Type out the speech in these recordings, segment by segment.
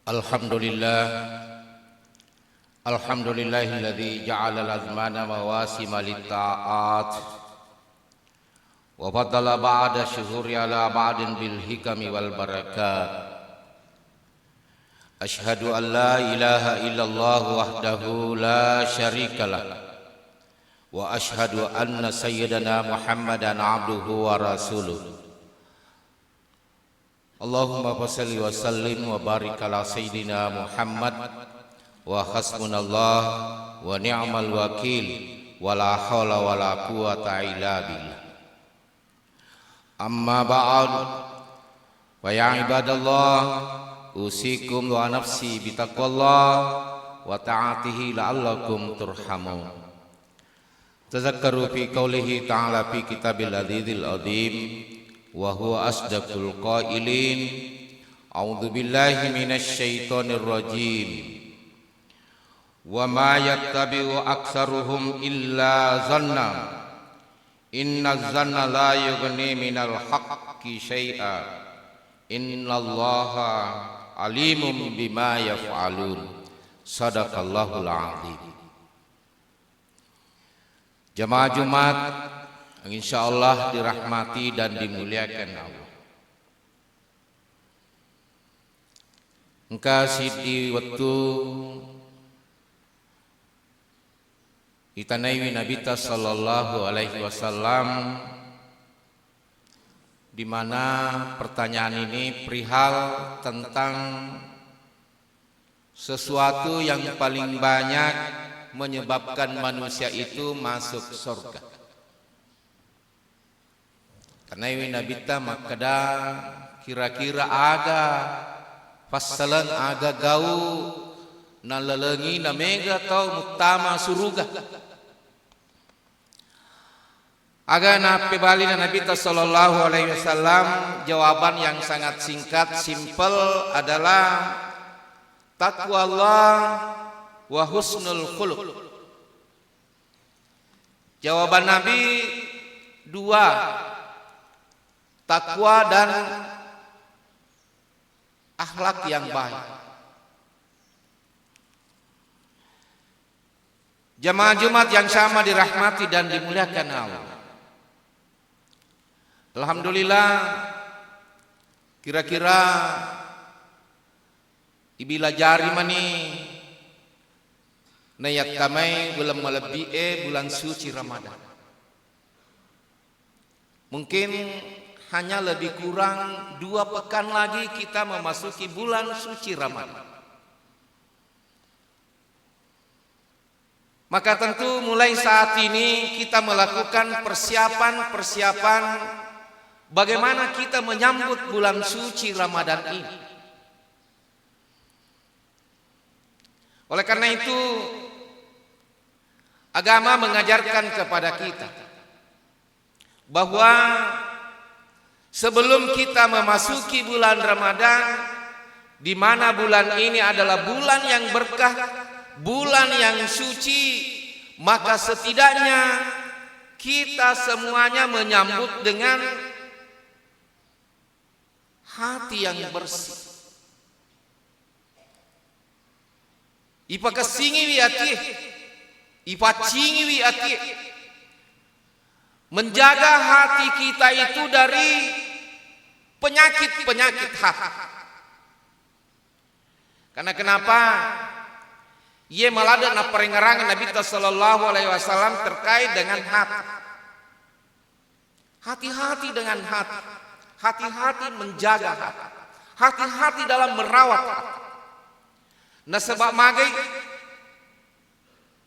Alhamdulillah, alhamdulillahilladzi ja'ala al-azmana mawasima lit-ta'at wa faddala ba'da syuhuri ala ba'din bil hikami wal barakat. Asyhadu an la ilaha illallah wahdahu la syarikalah wa asyhadu anna sayyidana Muhammadan abduhu wa rasuluh. Allahumma salli wa sallim wa barik ala sayyidina Muhammad wa hasbunallah wa ni'mal wakil wa la hawla wa la quwata illa billah. Amma ba'd, wa ya ibadallah, usikum wa nafsi bitaqwallah wa ta'atihi la'allakum turhamun. Tazakkaru fi qawlihi ta'ala fi kitabil adzizil adzim wa huwa asdaqul qailin. A'udzu billahi minasy syaithanir rajim. Wa ma yattabi'u aktsaruhum illa zanna. Inna zanna la yughni minal haqqi syai'a. Innallaha alimun bima yaf'alun. Shadaqallahul azim. Jamaah Jumat insyaallah dirahmati dan dimuliakan Allah. Engka sidi waktu itanaiwi Nabi sallallahu alaihi wasallam, di mana pertanyaan ini perihal tentang sesuatu yang paling banyak menyebabkan manusia itu masuk surga. Karena ini Nabi makada kira-kira aga pasalan aga gau na lelengi na mega tau mutama suruga. Aga na pebali na Nabi sallallahu alaihi wasallam, jawaban yang sangat singkat simple adalah taqwa Allah wa husnul khuluq. Jawaban Nabi dua, takwa dan akhlak yang baik. Jamaah Jumat yang sama dirahmati dan dimuliakan Allah. Alhamdulillah, kira-kira ibila jari mani nayak kamai belum melebihi bulan suci Ramadan. Mungkin hanya lebih kurang 2 pekan lagi kita memasuki bulan suci Ramadan. Maka tentu mulai saat ini kita melakukan persiapan bagaimana kita menyambut bulan suci Ramadan ini. Oleh karena itu, agama mengajarkan kepada kita bahwa sebelum kita memasuki bulan Ramadan, di mana bulan ini adalah bulan yang berkah, bulan yang suci, maka setidaknya kita semuanya menyambut dengan hati yang bersih. Ipa kesingi wi ati, ipa cingi wi ati. Menjaga hati kita itu dari penyakit hati. Karena kenapa? Ia malada na perengarangan Nabi sallallahu alaihi wasallam terkait dengan hati. Hati-hati dengan hati. Hati-hati menjaga hati. Hati-hati dalam merawat hati. Nah sebab magai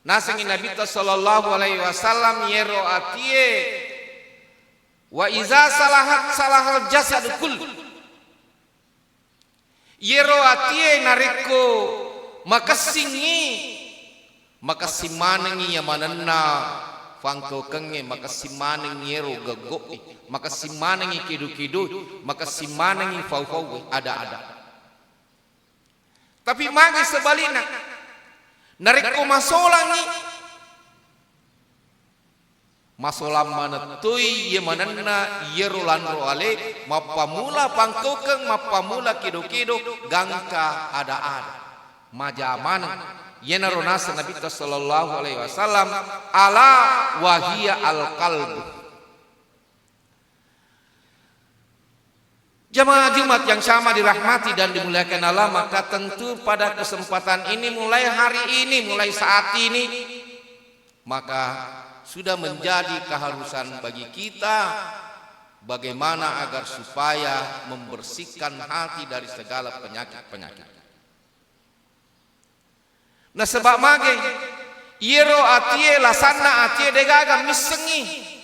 nasengi Nabi sallallahu alaihi wasallam yero atie wa iza salahal jasad kull. Yero atie nariko makasimanengi yamananna fangko kenge makasimanengi yero gagoi makasimanengi kidu-kidu makasimanengi fau-fau ada. Tapi magi sebaliknya nariko masolangi masolam manetui ye mananna yerulan roale mapamula pangkokeng mapamula kido-kido gangka ada majaman yena ronasa Nabi sallallahu alaihi wasallam ala wahia al qalb. Jemaah Jumat yang sama dirahmati dan dimuliakan Allah, maka tentu pada kesempatan ini, mulai hari ini, mulai saat ini, maka sudah menjadi keharusan bagi kita bagaimana agar supaya membersihkan hati dari segala penyakit-penyakit. Nah sebab mage yero atie lasana atie degaga misengi.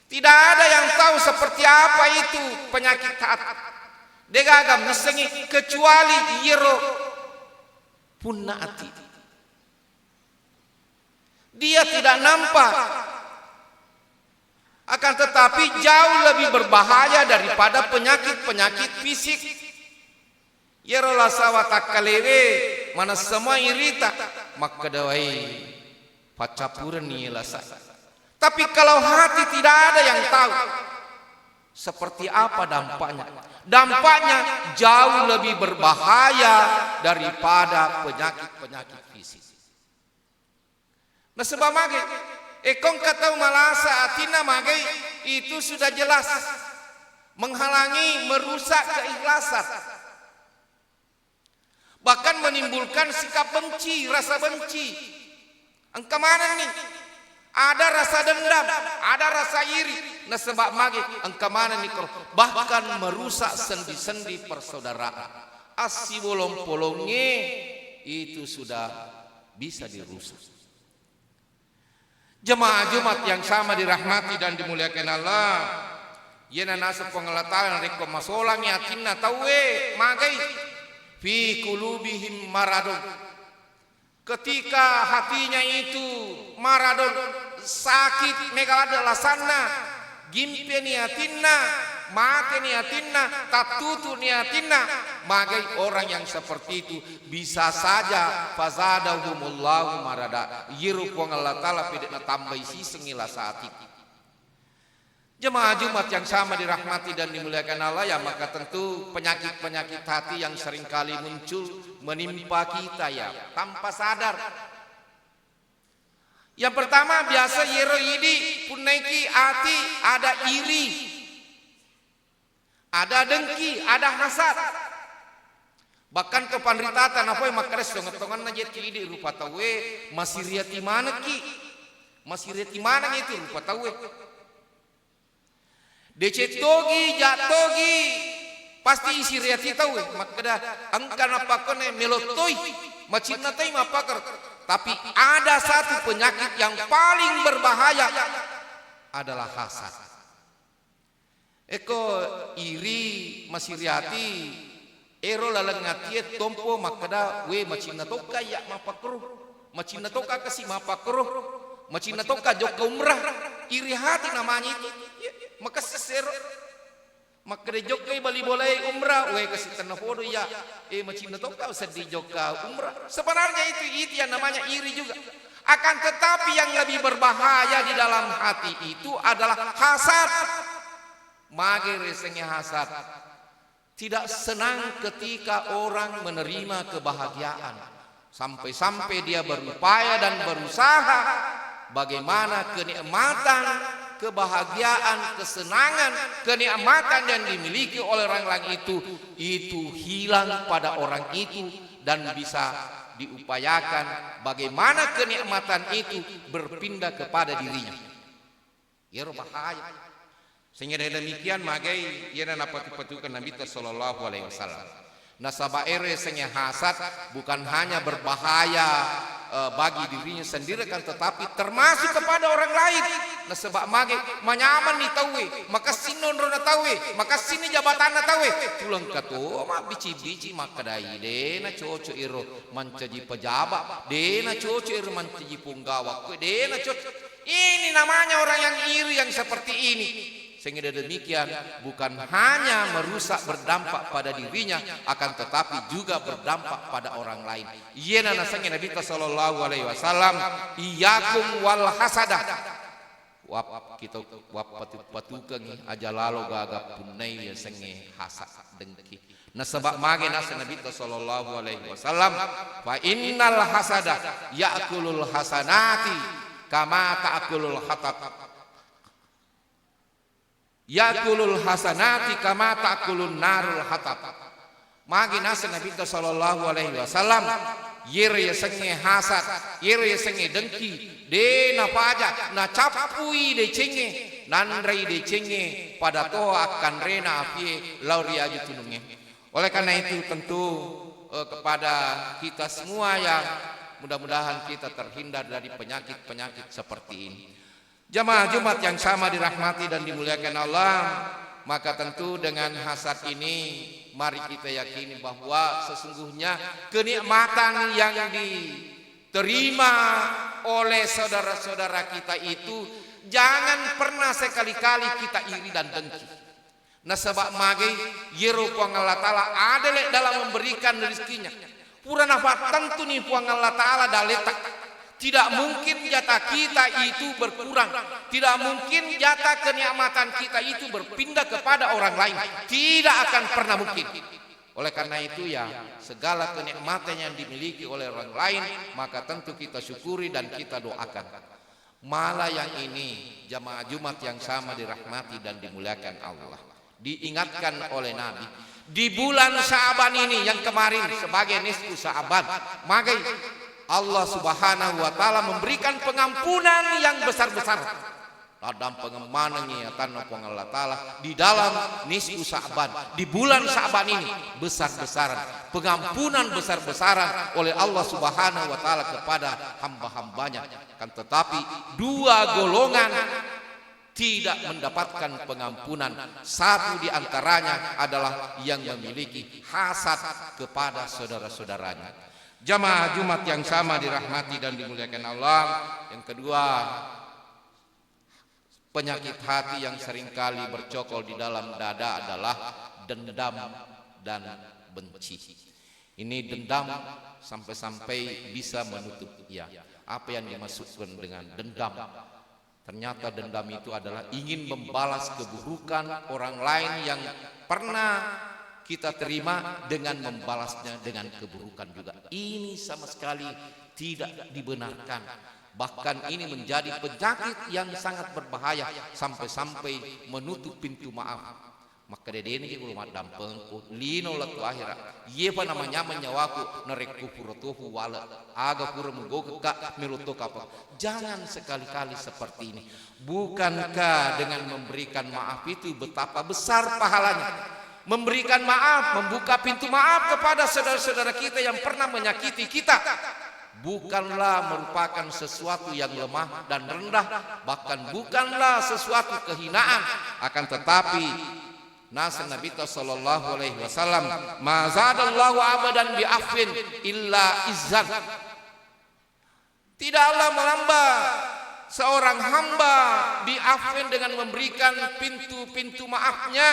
Tidak ada yang tahu seperti apa itu penyakit taat degaga misengi kecuali yero punna ati. Dia tidak nampak, akan tetapi jauh lebih berbahaya daripada penyakit-penyakit fisik. Yero lasawa takalewe mana semua irita maka dawai pacapuran ni lasa. Tapi kalau hati tidak ada yang tahu seperti apa dampaknya. Dampaknya jauh lebih berbahaya daripada penyakit-penyakit fisik. Nah sebab mage ekong kata malasa atina mage itu sudah jelas menghalangi, merusak keikhlasan. Bahkan menimbulkan sikap benci, rasa benci. Engkau mana nih? Ada rasa dendam, ada rasa iri. Nah sebab mage engkau mana nih? Bahkan merusak sendi-sendi persaudaraan. Asi bolong-polongnya itu sudah bisa dirusak. Jemaah Jumat yang sama dirahmati dan dimuliakan Allah, yena nasa pengelataran reko masolang yakinna tawe magai fi kulubihim maradun. Ketika hatinya itu maradun, sakit megawada lasana, gimpe niatinna, mate niatinna, tatutu niatinna, magai orang yang seperti itu bisa saja fazadahumullahu marada, yiru pong Allah Ta'ala pidana tambah sisengila saat itu. Jemaah Jumat yang sama dirahmati dan dimuliakan Allah, ya maka tentu penyakit-penyakit hati yang seringkali muncul menimpa kita ya tanpa sadar. Yang pertama biasa yero idi punaiki hati ada iri, ada dengki, ada hasad. Bahkan ke panritatan apa yang makares tongan-tongan aja idi rupa tawe masih riati mana ki, masih riati mana itu rupa tawe. DC togi jatogi pasti isi riati tahu maka dah angkan apa kone melotoi macam natai mapakar. Tapi ada satu penyakit yang paling berbahaya adalah hasad. Eko iri masih riati ero lalengatie tompo maka dah we macam natoka ya mapakruh macam natoka kasih mapakruh macam natoka jok umrah iri hati namanya itu. Maka sesero maka de jokai bali boleh umrah we kasih tanah fodo ya macam na kau sedih joka umrah. Sebenarnya itu yang namanya iri juga. Akan tetapi yang lebih berbahaya di dalam hati itu adalah hasad. Mage resengnya hasad, tidak senang ketika orang menerima kebahagiaan, sampai-sampai dia berupaya dan berusaha bagaimana kenikmatan, kebahagiaan, kesenangan, kenikmatan yang dimiliki oleh orang lain itu hilang pada orang itu dan bisa diupayakan bagaimana kenikmatan itu berpindah kepada dirinya. Ya bahaya. Sehingga dengan demikian magai ia dapat dipatukan Nabi sallallahu alaihi wasallam. Nasabah ere sehingga hasad bukan hanya berbahaya bagi dirinya sendiri kan tetapi termasuk kepada orang lain. Nasabah mage manyaman ni tawe maka sinon rona tawe maka sini jabatan na tawe tulang kato ma bici-bici maka dai de na coco iro mancaji pejabat de na coco iro mancaji punggawa de na coco. Ini namanya orang yang iri yang seperti ini. Sehingga demikian bukan hanya merusak berdampak pada dirinya akan tetapi juga berdampak pada orang lain. Iyana nasanya Nabi sallallahu alaihi wasallam iyakum wal hasada wap kita wap patu-patukan aja lalu gagap punai ya senge hasad dengki. Nah sebab mage nasa Nabi sallallahu alaihi wasallam, fa innal hasada ya'kulul hasanati kama ta'kulul hatab. Ya'kulul hasanati kama ta'kulun narul hatab. Mage nasa Nabi sallallahu alaihi wasallam, yer ya senge hasad, yer ya senge dengki, de na paja na capui de cenge, nandrai de cenge pada to akan rena apie lauri aju tununge. Oleh karena itu tentu kepada kita semua yang mudah-mudahan kita terhindar dari penyakit-penyakit seperti ini. Jamaah Jumat yang sama dirahmati dan dimuliakan Allah, maka tentu dengan hasad ini mari kita yakini bahwa sesungguhnya kenikmatan yang diterima oleh saudara-saudara kita itu jangan pernah sekali-kali kita iri dan dengki. Nah sebab mage yero puang Allah Ta'ala adalah dalam memberikan rezekinya. Pura nafat tentu nih puang Allah Ta'ala daletak. Tidak mungkin jatah kita itu berkurang. Tidak mungkin jatah kenikmatan kita itu berpindah kepada orang lain. Tidak akan pernah mungkin. Oleh karena itu ya segala kenikmatan yang dimiliki oleh orang lain maka tentu kita syukuri dan kita doakan. Malah yang ini jamaah Jumat yang sama dirahmati dan dimuliakan Allah, diingatkan oleh Nabi di bulan Sya'ban ini yang kemarin sebagai nisfu Sya'ban, maka Allah Subhanahu wa taala memberikan pengampunan yang besar-besar. Dalam pengemanannya tanah Allah Ta'ala di dalam nisfu Sya'ban, di bulan Sya'ban ini besar-besaran, pengampunan besar-besaran oleh Allah Subhanahu wa taala kepada hamba-hambanya. Kan tetapi dua golongan tidak mendapatkan pengampunan. Satu di antaranya adalah yang memiliki hasad kepada saudara-saudaranya. Jamaah Jumat yang sama dirahmati dan dimuliakan Allah. Yang kedua, penyakit hati yang seringkali bercokol di dalam dada adalah dendam dan benci. Ini dendam sampai-sampai bisa menutup ya. Apa yang dimaksudkan dengan dendam? Ternyata dendam itu adalah ingin membalas keburukan orang lain yang pernah kita terima dengan membalasnya dengan keburukan juga. Ini sama sekali tidak dibenarkan. Bahkan ini menjadi penyakit yang sangat berbahaya sampai-sampai menutup pintu maaf. Maka dedene ke rumah dampengku lino latu akhirat. Ye pa namanya menyawaku nerek kufurotuhu wala aga pura menggoka milutok apa. Jangan sekali-kali seperti ini. Bukankah dengan memberikan maaf itu betapa besar pahalanya? Memberikan maaf, membuka pintu maaf kepada saudara-saudara kita yang pernah menyakiti kita, bukanlah merupakan sesuatu yang lemah dan rendah, bahkan bukanlah sesuatu kehinaan. Akan tetapi nasa Nabi sallallahu alaihi wasallam, ma zadallahu abadan bi afwin illa izzan. Tidaklah menambah seorang hamba bi afwin dengan memberikan pintu-pintu maafnya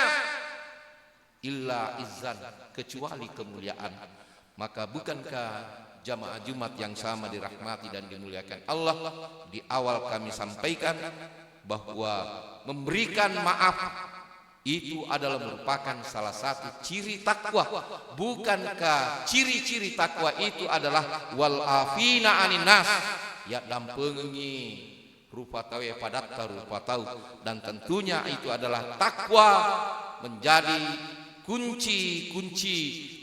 illa izzan, kecuali kemuliaan. Maka bukankah jamaah Jumat yang sama dirahmati dan dimuliakan Allah, di awal kami sampaikan bahwa memberikan maaf itu adalah merupakan salah satu ciri takwa. Bukankah ciri-ciri takwa itu adalah wal afina anin nas, ya dampengi rupa tahu ya padat rupa tahu, dan tentunya itu adalah takwa menjadi kunci-kunci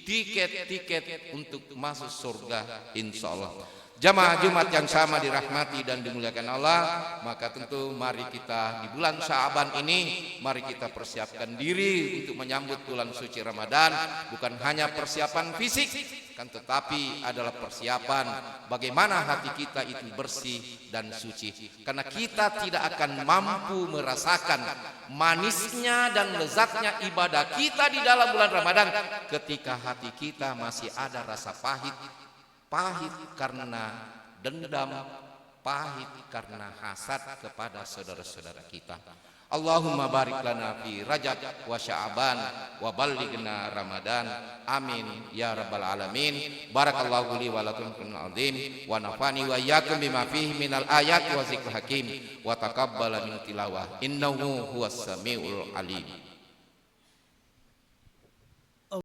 tiket-tiket untuk masuk surga insyaallah. Jamaah Jumat yang sama dirahmati dan dimuliakan Allah, maka tentu mari kita di bulan Sya'ban ini mari kita persiapkan diri untuk menyambut bulan suci Ramadan. Bukan hanya persiapan fisik, kan tetapi adalah persiapan bagaimana hati kita itu bersih dan suci. Karena kita tidak akan mampu merasakan manisnya dan lezatnya ibadah kita di dalam bulan Ramadan ketika hati kita masih ada rasa pahit. Pahit karena dendam, pahit karena hasad kepada saudara-saudara kita. Allahumma barik lana fi Rajab wa Sya'ban wa ballighna Ramadan. Amin ya rabbal alamin. Barakallahu li wa lakum fil azim wa nafani wa iyyakum bima fihi minal ayati wa zikril hakim wa taqabbala min tilawah innahu huwas samiul alim.